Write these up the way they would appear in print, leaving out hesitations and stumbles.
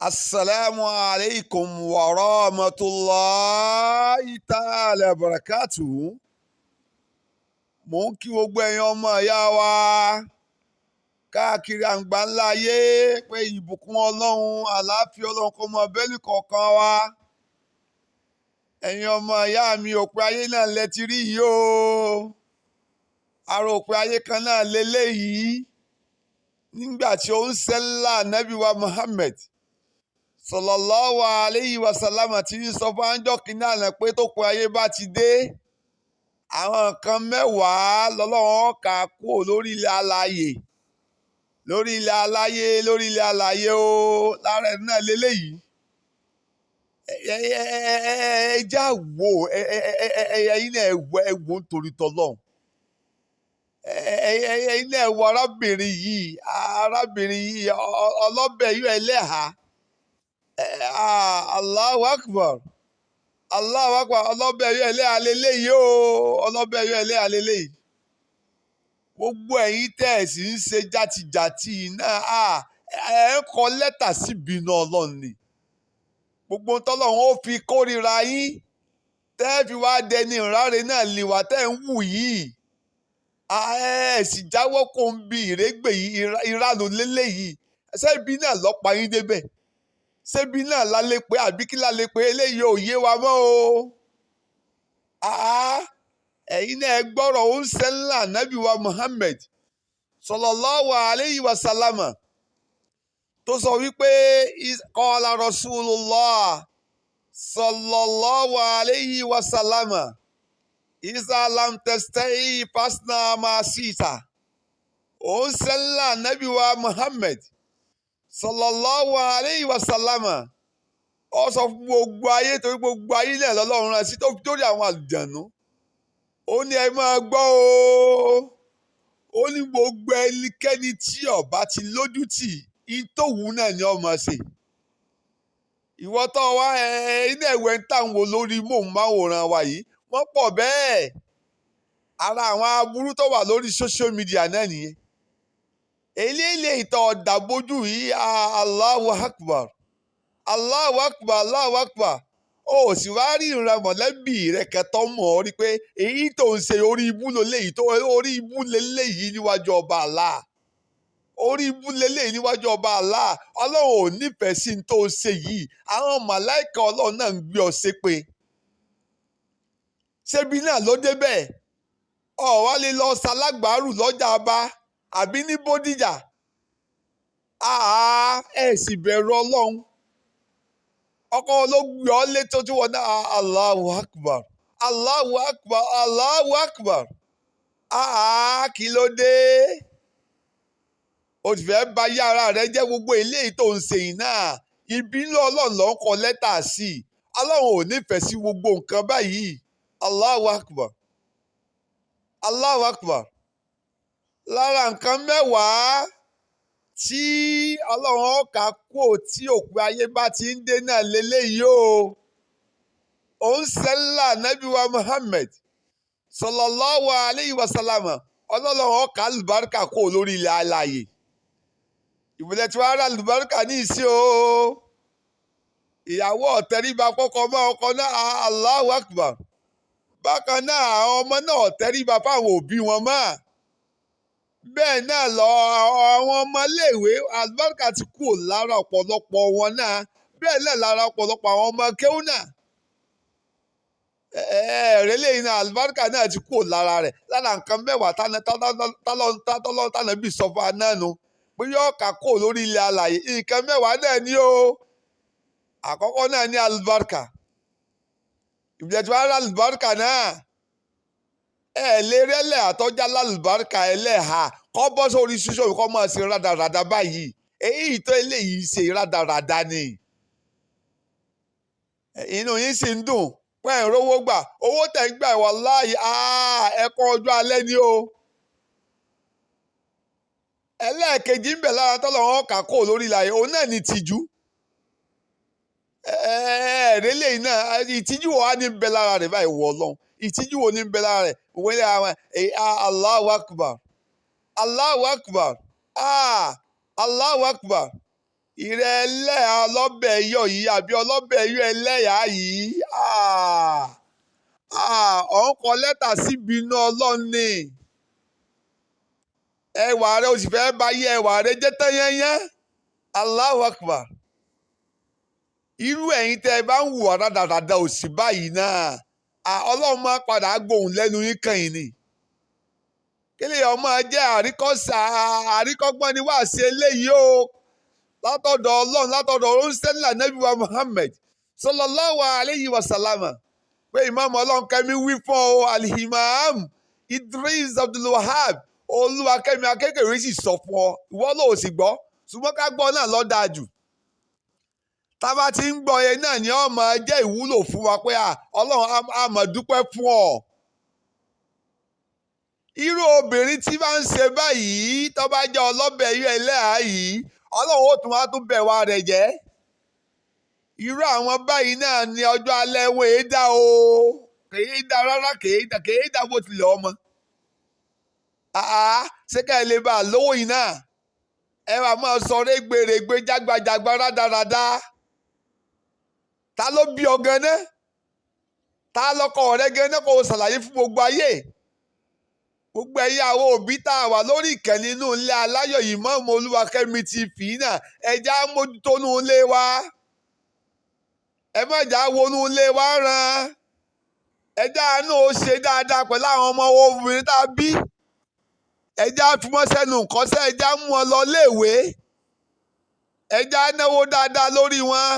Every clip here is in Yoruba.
Assalamu alaikum wa rahmatullahi ta'ala wa barakatuhu. Mo ń kí gbogbo ẹ̀yin ọmọ ìyá wa káàkiri àgbà ńlá ayé pé ìbùkún Ọlọ́run, àlàáfíà Ọlọ́run kó máa bẹ nìkọ̀ọ̀kan wa. Ẹ̀yin ọmọ ìyá mi, òpin ayé náà lẹ ti rí yìí o. Ara òpin ayé kan náà leléyìí. Nígbà tí ó ń sẹ́lá Nábì wa Muhammad sallallahu alayhi wa sallam tí ń sọ fún àjọ kìíní àná pé tó pin ayé bá ti dé, àwọn nǹkan mẹ́wàá lọ́lọ́run kà kúrò lórí ilẹ̀ alààyè o. Lára ẹ̀ náà leléyìí. Ẹ já wò ẹ̀yin náà ẹ wò nítorí tọ́lọ́run. Ẹ̀yin náà ẹ wo arábìnrin yìí Olobeyo Eleha. Allahu Akbar. Olobeyo Eleha leléyìí o. Olobeyo Eleha leléyìí. Gbogbo ẹ̀yin tẹ́ ẹ̀ sì ń ṣe játijàti náà ẹ̀ ń kọ lẹ́tà sí ìbínú Ọlọ́run ni. Gbogbo tọ́lọ́run ó fi kórìíra yín tẹ́ ẹ fi wá dẹni ìráre náà lìwà tẹ́ ẹ̀ ń wù yìí. Ẹ sì jáwọ́ kó ń bi ìrégbè yìí ìranù leléyìí. Ṣé ibi náà lọ́pàá yín débẹ̀? Ṣébi náà lálẹ́ pé àbí kí lálẹ́ pé eléyìí ò yé wa mọ́ o. Ẹ̀yin náà gbọ́rọ̀ ó ń sẹ́ńlá Nábì wa Muhammad sallallahu alayhi wa sallam tó sọ wípé qala Rasulullah sallallahu alayhi wa sallam iza lam tastahi fasna ma sita. Ó ń sẹ́ńlá Nábì wa Muhammad sallallahu alayhi wa sallam ó sọ fún gbogbo ayé, torí gbogbo ayé náà lọ́lọ́run rán sí tó fi dórí àwọn àlùjànnú. Ó ní ẹ máa gbọ́ o. Ó ní gbogbo ẹnikẹ́ni tí ó bá ti lójú tì í tó wù náà ni ó máa ṣe. Ìwọ tó wá iná ẹ̀wẹ̀ ń tàn wò lórí móhùnmáwòrán wa yìí wọ́n pọ̀ bẹ́ẹ̀. Ara àwọn aburú tó wà lórí social media náà nìyẹn. Eléyìí ìtọ̀ ọ̀dàbójú yìí Allahu Akbar. Allahu Akbar. Allahu Akbar. Ó sì wá rí ìran mọ̀lẹ́bí rẹ̀ kẹtọ́ mọ̀ ọ́ rí pé èyí tó ń ṣe orí ibú lélẹ́yìí tó orí ibú lélẹ́yìí níwájú ọba Allah. Orí ibú lélẹ́yìí níwájú ọba Allah. Ọlọ́run ò nífẹ̀ẹ́ sí ní tó ṣe yìí. Àwọn màláìkà Ọlọ́run náà ń gbé ọ ṣépè. Ṣébi náà ló débẹ̀. Ó wá lè lọ ṣalágbàárù lọ́jà Aba àbí ní Bódìjà. Ẹ sì bẹ̀rù Ọlọ́run. Ọkọ olóògbé ọ létí ojú wọn náà Allahu Akbar. Allahu Akbar. Allahu Akbar. Kí ló dé? O ti fẹ́ bà yàrá rẹ jẹ́ gbogbo eléyìí tó ń ṣe yìí náà. Ìbínú Ọlọ́run ló ń kọ lẹ́tà sí i. Ọlọ́run ò nífẹ̀ẹ́ sí gbogbo nǹkan báyìí. Allahu Akbar. Allahu Akbar. Lára nǹkan mẹ́wàá tí Ọlọ́run ọ̀kà kúò tí òpin ayé bá ti ń dé náà leléyìí o. Ó ń sẹ́lá Nábì wa Muhammad sallallahu alayhi wa sallam. Ọlọ́run ọ̀kà àlùbáríkà kúò lórí ilẹ̀ alààyè. Ìbùdó tí wàá rà àlùbáríkà ní ìsí o. Ìyàwó ọ̀tẹríba kọ́kọ́ mọ́ ọkọ náà Allahu Akbar. Bákan náà àwọn ọmọ náà tẹríba fáwọn òbí wọn mọ́. Bẹ́ẹ̀ náà lọ àwọn ọmọléèwé àlùbáríkà ti kú lára ọ̀pọ̀lọpọ̀ wọn náà. Bẹ́ẹ̀ náà lára ọ̀pọ̀lọpọ̀ àwọn ọmọ kéwú náà. Lẹ́yìn náà àlùbáríkà náà ti kú lára rẹ̀. Lára nǹkan mẹ́wàá tánà bí sọ fún aná nu pé yóò kà kó lórí ilẹ̀ alààyè. Nǹkan mẹ́wàá náà ni o. Àkọ́kọ́ náà ní àlùbáríkà. Ìbílẹ̀ tí wàá rà àlùbáríkà náà. Lérè lẹ́ àtọ́já lálùbáríkà Eleha kọ́ bọ́ sórí ṣíṣọ́ ìkọ́ máa ṣe rádaràda báyìí. Èyí tó eléyìí ṣe rádaràda ni. Inú yín sì ń dùn pé ẹ̀ ń rówó gbà. Owó tẹ̀ ń gbà wàláhì ẹ̀kọ́ ọjọ́ alẹ́ ni o. Ẹlẹ́ẹ̀kejì ń bẹ̀ lára tọ́lọ́run kà kó lórí ilẹ̀ òun náà ni tìjú. Rélé náà ìtìjú wo á ní bẹ lára rẹ̀ báyìí wọ Ọlọ́run. Ìtìjú wo ní bẹ lára rẹ̀ òun ní àwọn Allahu Akbar. Allahu Akbar. Allahu Akbar. ìrẹ́ ẹlẹ́ha Ọlọ́bẹ̀yọ yìí àbí Ọlọ́bẹ̀yọ ẹlẹ́yà yìí ọ̀hún kọ lẹ́tà síbi iná Ọlọ́run ni ẹwà rẹ o sì fẹ́ bá yẹ ẹwà rẹ jẹ́ tán yẹ́nyẹ́ Allahu Akbar irú ẹ̀yin tẹ́ ẹ bá ń wùwà rádaràda òsì báyìí náà Ọlọ́run máa padà gbóhùn lẹ́nu yín kàn yín ni kílè ọmọ jẹ́ àríkọ́gbọ́n ni wàá ṣe eléyìí o látọ̀dọ̀ Ọlọ́run látọ̀dọ̀ oníṣẹ́lá Nábì wa Muhammad sallallahu alayhi wa sallam pé Imam Oluwakemi wí fún ọ Imam Idrees Oluwakemi akékèké sì sọ fún ọ ìwọ ló sì gbọ́ ṣùgbọ́n ká gbọ́ náà ló dáa jù tábà tí ń gbọ́ yẹn náà ni ó máa jẹ́ ìwúlò fún wa pé Ọlọ́run á máa dúpẹ́ fún ọ. irú obìnrin tí bá ń ṣe báyìí tó bá jẹ́ Ọlọ́bẹ̀yọ ẹlẹ́hà yìí Ọlọ́run ó tún wá tún bẹ̀ wá rẹ̀ jẹ́ irú àwọn báyìí náà ni ọjọ́ alẹ́ wọn èé dá o kèé dá rárá kèé dá bó tilẹ̀ ọmọ ṣé ká ẹ lè bá a lówó yìí náà ẹ wà máa sọ rẹ́gbẹ̀rẹ́gbẹ̀ jágbajàgba rádaràda ta ló bí ọ gan-an ta lọkọ rẹ gan-an kó o ṣàlàyé fún gbogbo ayé gbogbo ẹ̀yin àwọn òbí tá a wà lórí ìkànnì inú ilé aláyọ̀ yìí Imam Oluwakemi TV náà ẹja mójútó nú ilé wa ẹ má jà wọnú ilé wa ràn ẹja náà ó ṣe dáadáa pẹ̀lú àwọn ọmọ obìnrin tá a bí ẹja fúnmọ́sẹ́nu kọ́sẹ́ ẹja mú wọn lọ léèwé ẹja náwó dáadáa lórí wọn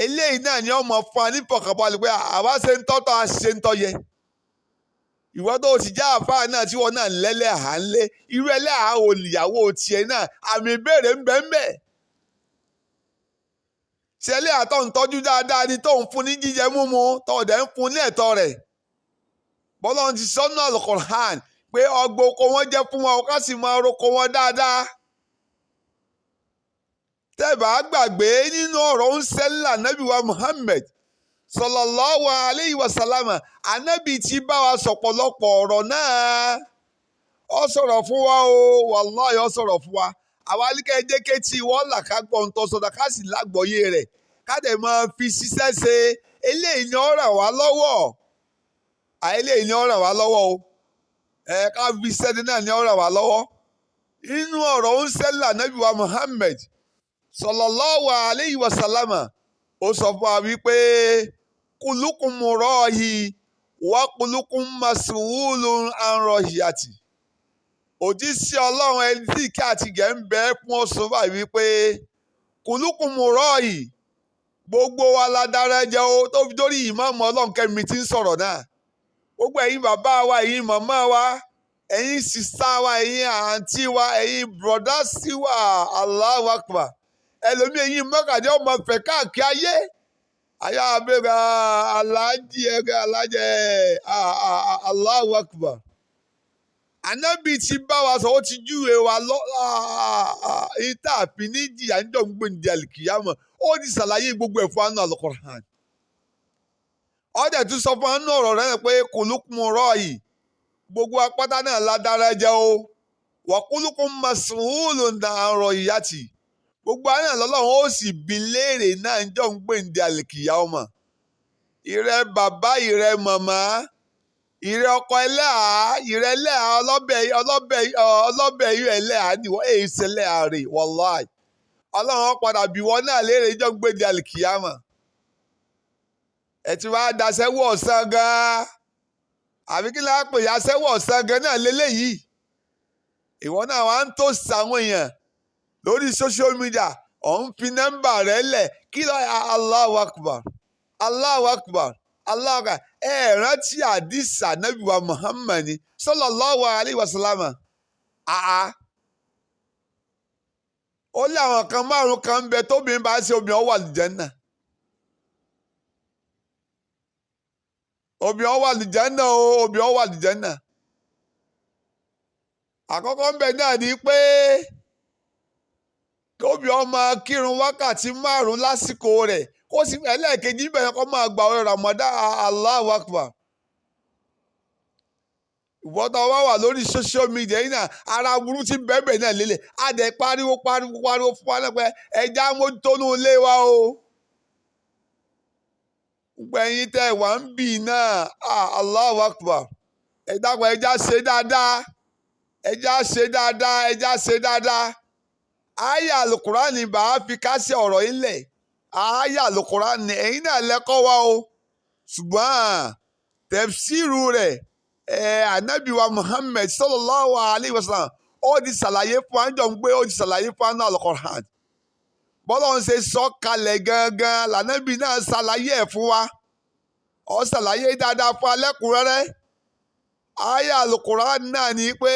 eléyìí náà ni ọmọ fún wa ní ìfọ̀kànbalẹ̀ pé àwa ṣe ń tọ́tọ̀ a ṣe ń tọ́yẹ ìwọ tó o sì já àfáà náà tí wọn náà lẹ́lẹ́hà ń lé irú ẹlẹ́hà olùyàwó tiẹ̀ náà àmì ìbéèrè ń bẹ ń bẹ ṣe ẹlẹ́hà tó ń tọ́jú dáadáa ni tó ń fún ní jíjẹ múmu tó o dẹ̀ ń fún ní ẹ̀tọ́ rẹ̀ bọ́lá ti sọ́nà Al-Qur'an pé ọgbà oko wọn jẹ́ fún wọn ká sì máa roko wọn dáadáa tẹ́bà gbàgbé nínú ọ̀rọ̀ ń sẹ́lá Nábì wa Muhammad sallallahu alayhi wa sallam Ànábì tí bá wa sọ̀pọ̀lọpọ̀ ọ̀rọ̀ náà ó sọ̀rọ̀ fún wa o wallahi ó sọ̀rọ̀ fún wa àwa alikẹ́ jẹ́kẹ́ tí wọ́n là ká gbọ́ ń tọ́ sọ́dọ̀ ká sì lágbọ́yé rẹ̀ ká dẹ̀ máa fi ṣiṣẹ́ ṣe eléyìí ni ó ràn wá lọ́wọ́ eléyìí ni ó ràn wá lọ́wọ́ o ká fi ṣẹ́ni náà ni ó ràn wá lọ́wọ́ nínú ọ̀rọ̀ ń sẹ́lá Nábì wa Muhammad sallallahu alayhi wa sallam ó sọ fún wa wípé kulukum rahi wa kulukum mas'ulun an rahiyati òjíṣẹ́ Ọlọ́run ẹni tí ìkẹ́ àti gẹ̀ ń bẹ fún ọ̀sán báyìí wípé kulukum rahi gbogbo wa la dára jẹ́ o tó fi dórí Imam Oluwakemi tí ń sọ̀rọ̀ náà gbogbo ẹ̀yin bàbá wa ẹ̀yin màmá wa ẹ̀yin sísá wa ẹ̀yin àǹtí wa ẹ̀yin bùrọ̀dá sí wa Allahu Akbar ẹlòmíì ẹ̀yin mọ́kàdé ọmọ fẹ̀ káàkiri ayé ayé abẹ́rẹ́ aláàjì ẹ̀rẹ́ alájẹ Allahu Akbar Ànábì ti bá wa sọ ó ti júwe wa ìta àfi ní jìyà níjọ́ ń gbòǹdì àlìkìyàmọ̀ ó ti ṣàlàyé gbogbo ẹ̀ fún àánú Al-Qur'an ọ̀dẹ̀ tún sọ fún àánú ọ̀rọ̀ rẹ̀ pé kulukum ra'i gbogbo apáta náà ládára jẹ́ o wa kulukum mas'ulun an ra'iyati gbogbo àná lọ́lọ́run ó sì bi léèrè náà ń jọ ń gbèǹde àlìkìyà ọmọ ìrẹ́ bàbá ìrẹ́ màmá ìrẹ́ ọkọ ẹlẹ́hà ìrẹ́ ẹlẹ́hà Ọlọ́bẹ̀yọ ẹlẹ́hà ni wọ́n èyí ṣe ẹlẹ́hà rè wallahi ọlọ́run padà bí wọ́n náà léèrè ń jọ ń gbèǹde àlìkìyà mọ̀ ẹ ti wá daṣẹ́wọ́ ọ̀sán gan-an àbí kí láà pè aṣẹ́wọ́ ọ̀sán gan náà lélẹ́yìí ìwọ náà wá ń tó sàwọn èèyàn lórí social media ọ̀ ń fi nọ́mbà rẹ̀ lẹ̀ kí ló Allahu Akbar Allahu Akbar Allahu Akbar rántí àdìsá Nábì wa Muhammad sallallahu alayhi wa sallam ó lé àwọn kan márùn kan ń bẹ tóbìnrin bá ṣe obìnrin ó wà lìjẹ́nà obìnrin ó wà lìjẹ́nà o obìnrin ó wà lìjẹ́nà àkọ́kọ́ ń bẹ náà ni pé kóbi ọmọ kírun wákàtí 5 lásìkò rẹ̀ kó sì ẹlẹ́ẹ̀kejì bẹ̀rẹ̀ kó máa gbà ọ̀rọ̀ Ramadan Allahu Akbar ìwọ́tọ̀ wá wà lórí social media yìí náà ara burú tí bẹ́ẹ̀ náà lélẹ̀ á dẹ̀ pariwo fún wa náà pé ẹja mójútónú ilé wa o. gbogbo ẹ̀yin tẹ́ wà ń bì náà Allahu Akbar ẹ dákun ẹja ṣe dáadáa ẹja ṣe dáadáa. àyà Al-Qur'ani bá a fi kásẹ̀ ọ̀rọ̀ yìí lẹ̀ àyà Al-Qur'ani ẹ̀yin náà lẹ́kọ́ wa o ṣùgbọ́n tafsiru rẹ̀ anabi wa Muhammad sallallahu alayhi wa sallam ó di ṣàlàyé fún àjọ ń gbé ó di ṣàlàyé fún àná Al-Qur'an bọ́lá ń ṣe sọ kalẹ̀ gangan lànàbí náà ṣàlàyé ẹ̀ fún wa ó ṣàlàyé dáadáa fún alẹ́kùnrẹ́rẹ́ àyà Al-Qur'an náà ní pé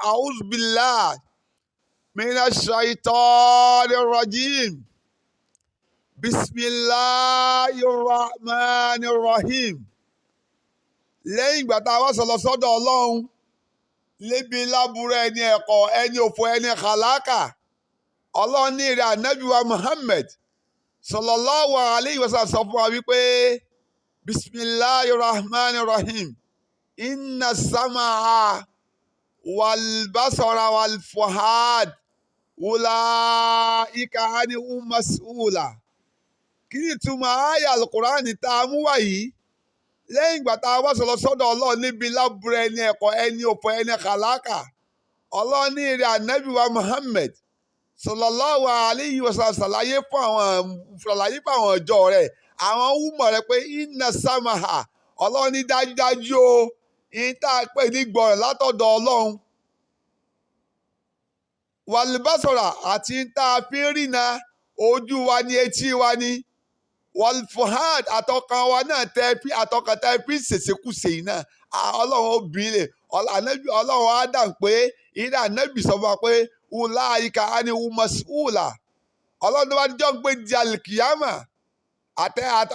a'udhu billahi minash shaitanir rajim bismillahir rahmanir rahim. lẹ́yìn ìgbà tá a wá sọ lọ sọ́dọ̀ ọlọ́run lébi láburú ẹni ẹ̀kọ́ ẹni òfò ẹni kàlákà ọlọ́run ní ìrẹ̀ ànábì wa Muhammad sallallahu alayhi wa sallam sọ fún wa wípé bismillahir rahmanir rahim inna sama'a wal basara wal fuhad ulaika anhu mas'ula. kí ni ìtumọ̀ àyà Al-Qur'ani tá a mú wá yìí lẹ́yìn ìgbà tá a wá sọ lọ sọ́dọ̀ ọlọ́run níbi láburú ẹni ẹ̀kọ́ ẹni òfò ẹni kàlákà ọlọ́run ní ìrẹ̀ ànábì wa Muhammad sallallahu alayhi wa sallam ṣàlàyé fún àwọn ọjọ́ rẹ̀ àwọn wúmọ̀ rẹ̀ pé inna samaha ọlọ́run ní dájúdájú o ìyẹn tá a pè ní gbọ̀ràn látọ̀dọ̀ ọlọ́run wàlúbásọ̀rà àti tá a fi ń rìnà ojú wa ní etí wa ní wàlúfọ̀hádì àtọkàn wa náà àtọkàn tẹ́ fi ṣèṣekúṣe yìí náà ọlọ́run obìnrin ọlọ́run á dà pé ìdá ànábì sọ fún wa pé ulaika anhu mas'ula ọlọ́run tó bá jọ́ ń pé di alikiyama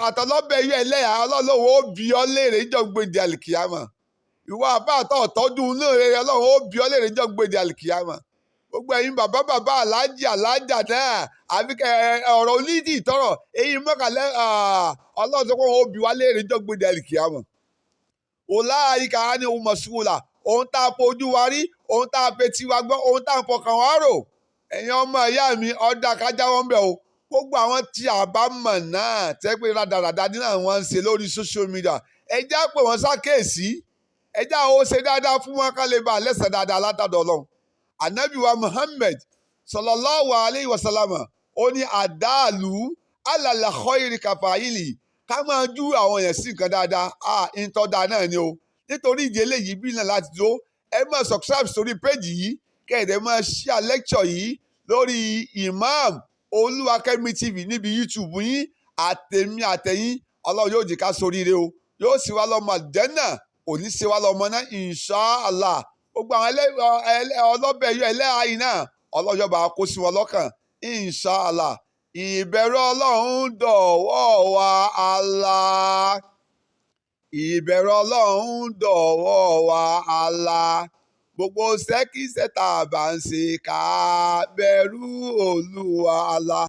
àtọlọ́bẹ̀ yẹ Eleha ọlọ́run ó bi ọ́ léèrè jọ́ ń pé di alikiyama ìwọ àbá àtọ̀tọ́jú náà rẹ ọlọ́run ó bi ọ́ léèrè jọ́ ń pé di alikiyama gbogbo ẹ̀yin bàbá alájà náà àbí ọ̀rọ̀ onídìí ìtọ́rọ̀ èyí mọ́kànlẹ́ ọlọ́run tó kọ́ ó bi wá léèrè jọ́ ń pé di alikiyama ulaika anhu mas'ula ohun tá a fojú wa rí ohun tá a fetí wa gbọ́ ohun tá a fọkàn wa rò ẹ̀yin ọmọ ìyá mi ọ̀dà kájá wọn bẹ̀ o gbogbo àwọn tí a bá mọ̀ náà tẹ́ pé rádaràdà ní àwọn ń ṣe lórí social media ẹjẹ́ pé wọ́n ṣàkíyèsí ẹjẹ́ àwọn ó ṣe dáadáa fún wọn ká lè bá a lẹ́sẹ̀ dáadáa látàdọ̀ ọlọ́run anabi wa Muhammad sallallahu alayhi wa sallam ó ní àdáàlú alàlà khoiri kàfàìlì ká máa jú àwọn èèyàn sí nǹkan dáadáa ìtọ́da náà ni o nítorí ìdí eléyìí bí náà láti tó ẹ máa subscribe sórí péjì yìí kẹ́ẹ̀dẹ̀ máa share lecture yìí lórí Imam Oluwakemi TV níbi YouTube yín àtẹ̀mí àtẹ̀yìn ọlọ́run yóò jẹ́ ká soríire o yóò sì wá lọ́mọ àjẹ́nà òní ṣe wá lọ́mọ náà inshallah gbogbo àwọn Olobeyo Eleha yìí náà ọlọ́run yóò bá kó sí wọn lọ́kàn inshallah ìbẹ̀rù ọlọ́run dọ̀wọ́ wa Allah. ìbẹ̀rù ọlọ́run dọ̀wọ́ wa Allah gbogbo ṣẹ́kíṣẹ́ tá a bá ń ṣe ká bẹ̀rù Olúwa Allah.